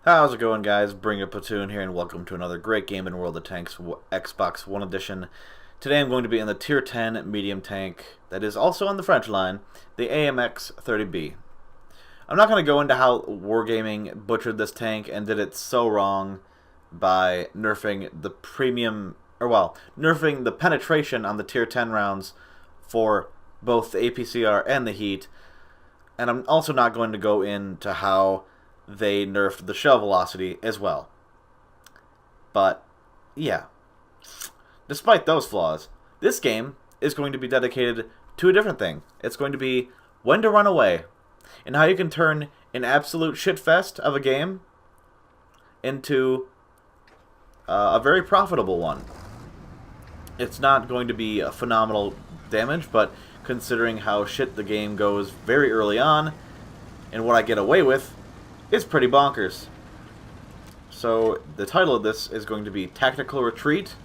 How's it going, guys? Bring a platoon here, and welcome to another great game in World of Tanks Xbox One Edition. Today I'm going to be in the Tier 10 medium tank that is also on the French line, the AMX 30B. I'm not going to go into how Wargaming butchered this tank and did it so wrong by nerfing the premium, nerfing the penetration on the Tier 10 rounds for both the APCR and the Heat. And I'm also not going to go into how they nerfed the shell velocity as well. But, yeah. Despite those flaws, this game is going to be dedicated to a different thing. It's going to be when to run away, and how you can turn an absolute shitfest of a game into a very profitable one. It's not going to be a phenomenal damage, but considering how shit the game goes very early on, and what I get away with, it's pretty bonkers. So the title of this is going to be Tactical Retreat,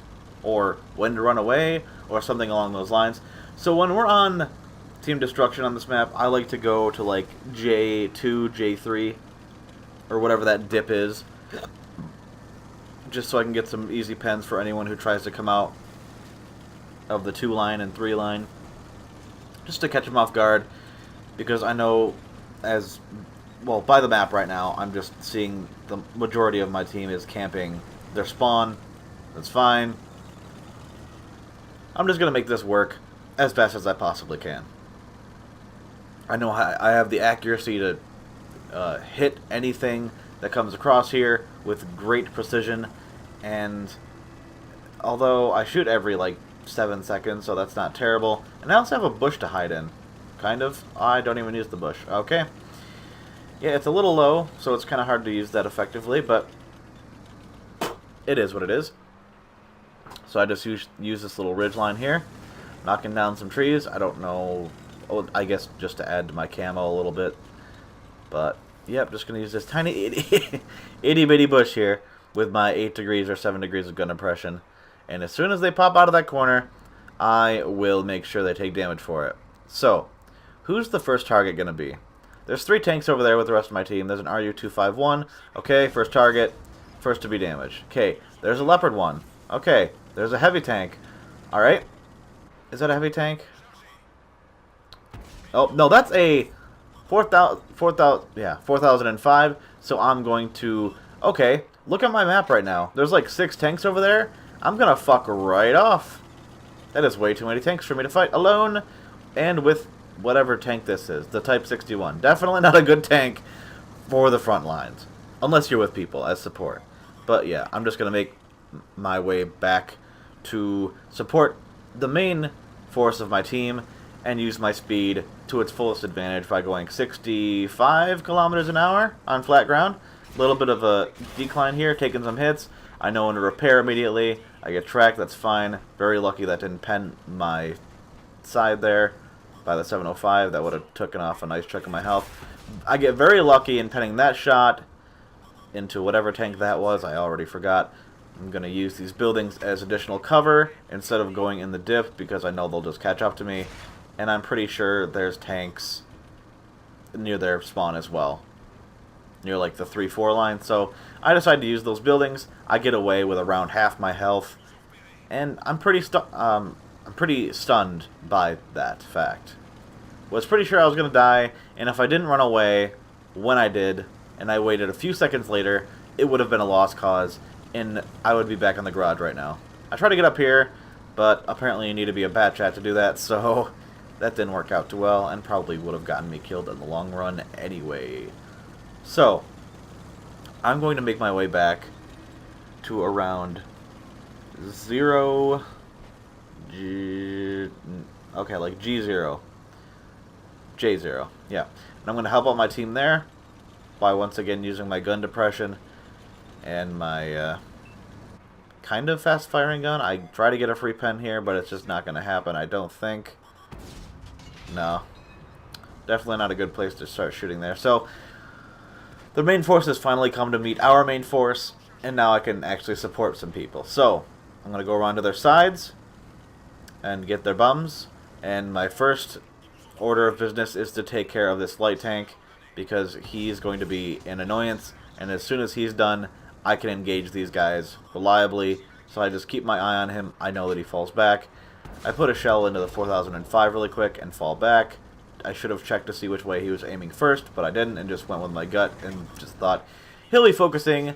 or When to Run Away, or something along those lines. So when we're on Team Destruction on this map, I like to go to like J2, J3, or whatever that dip is, just so I can get some easy pens for anyone who tries to come out of the 2 line and 3 line, just to catch them off guard, because I know by the map right now, I'm just seeing the majority of my team is camping their spawn. That's fine. I'm just going to make this work as best as I possibly can. I know I have the accuracy to hit anything that comes across here with great precision, and although I shoot every, 7 seconds, so that's not terrible. And I also have a bush to hide in. Kind of. I don't even use the bush. Okay. Yeah, it's a little low, so it's kind of hard to use that effectively, but it is what it is. So I just use this little ridge line here, knocking down some trees. I don't know, I guess just to add to my camo a little bit. But, yep, just going to use this tiny itty-bitty bush here with my 8 degrees or 7 degrees of gun impression. And as soon as they pop out of that corner, I will make sure they take damage for it. So, who's the first target going to be? There's 3 tanks over there with the rest of my team. There's an RU-251. Okay, first target. First to be damaged. Okay, there's a Leopard 1. Okay, there's a heavy tank. Alright. Is that a heavy tank? Oh, no, that's a 4005. So I'm going to... Okay, look at my map right now. There's like 6 tanks over there. I'm going to fuck right off. That is way too many tanks for me to fight alone. And with whatever tank this is, the Type 61. Definitely not a good tank for the front lines, unless you're with people as support. But yeah, I'm just going to make my way back to support the main force of my team and use my speed to its fullest advantage by going 65 kilometers an hour on flat ground. A little bit of a decline here, taking some hits. I know when to repair immediately. I get tracked, that's fine. Very lucky that didn't pen my side there by the 705. That would have taken off a nice chunk of my health. I get very lucky in penning that shot into whatever tank that was. I already forgot. I'm going to use these buildings as additional cover instead of going in the dip, because I know they'll just catch up to me. And I'm pretty sure there's tanks near their spawn as well, near like the 3-4 line. So I decide to use those buildings. I get away with around half my health, and I'm pretty stunned by that fact. Was pretty sure I was going to die, and if I didn't run away when I did, and I waited a few seconds later, it would have been a lost cause, and I would be back in the garage right now. I tried to get up here, but apparently you need to be a bat chat to do that, so that didn't work out too well, and probably would have gotten me killed in the long run anyway. So, I'm going to make my way back to around 0... like G0. J0, yeah. And I'm going to help out my team there by once again using my gun depression and my kind of fast firing gun. I try to get a free pen here, but it's just not going to happen, I don't think. No. Definitely not a good place to start shooting there. So, the main force has finally come to meet our main force, and now I can actually support some people. So, I'm going to go around to their sides and get their bums, and my first order of business is to take care of this light tank, because he's going to be an annoyance and as soon as he's done, I can engage these guys reliably. So I just keep my eye on him. I know that he falls back. I put a shell into the 4005 really quick and fall back. I should have checked to see which way he was aiming first, but I didn't, and just went with my gut and just thought he'll be focusing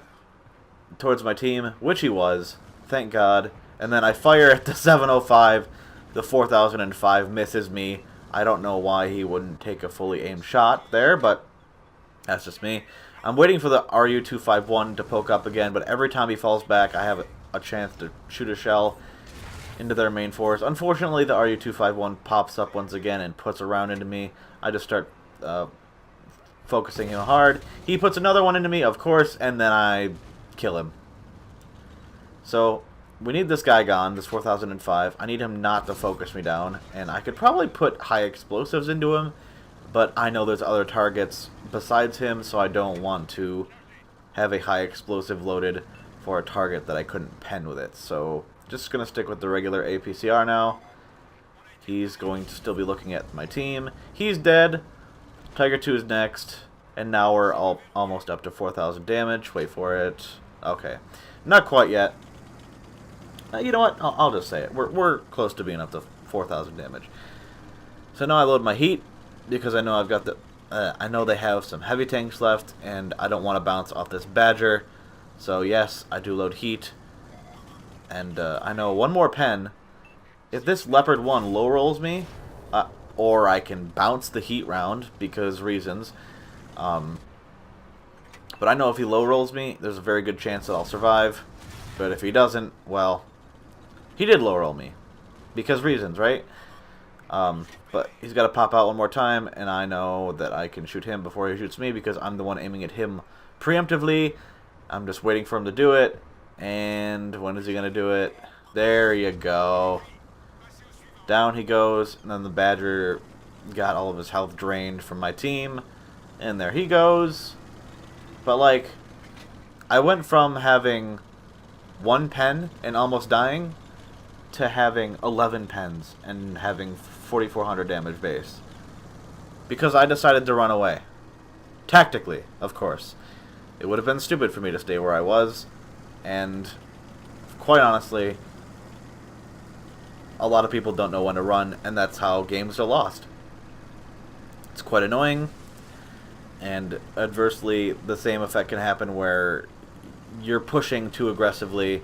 towards my team, which he was, thank God. And then I fire at the 705. The 4005 misses me. I don't know why he wouldn't take a fully aimed shot there, but that's just me. I'm waiting for the RU-251 to poke up again, but every time he falls back, I have a chance to shoot a shell into their main force. Unfortunately, the RU-251 pops up once again and puts a round into me. I just start focusing him hard. He puts another one into me, of course, and then I kill him. So we need this guy gone, this 4005. I need him not to focus me down, and I could probably put high explosives into him, but I know there's other targets besides him, so I don't want to have a high explosive loaded for a target that I couldn't pen with it. So just going to stick with the regular APCR now. He's going to still be looking at my team. He's dead. Tiger 2 is next. And now we're almost up to 4,000 damage. Wait for it. Okay. Not quite yet. You know what? I'll just say it. We're close to being up to 4,000 damage. So now I load my heat, because I know I've got the... I know they have some heavy tanks left, and I don't want to bounce off this Badger. So yes, I do load heat. And I know one more pen. If this Leopard 1 low rolls me, or I can bounce the heat round, because reasons. But I know if he low rolls me, there's a very good chance that I'll survive. But if he doesn't, well, he did low roll me. Because reasons, right? But he's got to pop out one more time, and I know that I can shoot him before he shoots me, because I'm the one aiming at him preemptively. I'm just waiting for him to do it. And when is he going to do it? There you go. Down he goes, and then the Badger got all of his health drained from my team. And there he goes. But, like, I went from having one pen and almost dying to having 11 pens and having 4,400 damage base. Because I decided to run away. Tactically, of course. It would have been stupid for me to stay where I was. And quite honestly, a lot of people don't know when to run, and that's how games are lost. It's quite annoying, and adversely, the same effect can happen where you're pushing too aggressively,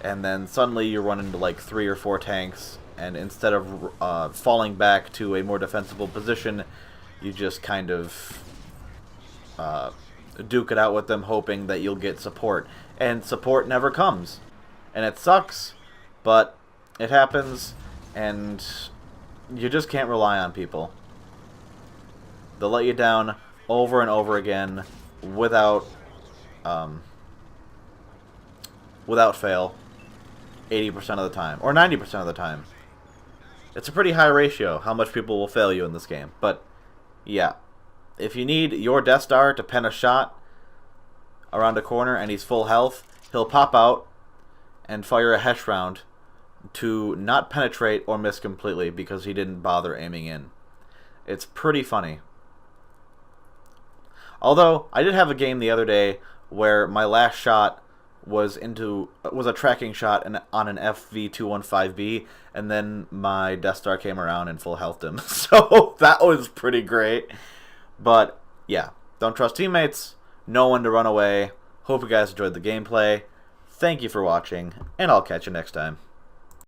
and then suddenly you run into like 3 or 4 tanks, and instead of falling back to a more defensible position, you just kind of duke it out with them, hoping that you'll get support. And support never comes. And it sucks, but it happens, and you just can't rely on people. They'll let you down over and over again without fail 80% of the time, or 90% of the time. It's a pretty high ratio how much people will fail you in this game. But yeah, if you need your Death Star to pen a shot around a corner and he's full health, he'll pop out and fire a Hesh round to not penetrate or miss completely because he didn't bother aiming in. It's pretty funny. Although, I did have a game the other day where my last shot was a tracking shot on an FV215B, and then my Death Star came around and full healthed him. So that was pretty great. But yeah, don't trust teammates, know when to run away. Hope you guys enjoyed the gameplay. Thank you for watching, and I'll catch you next time.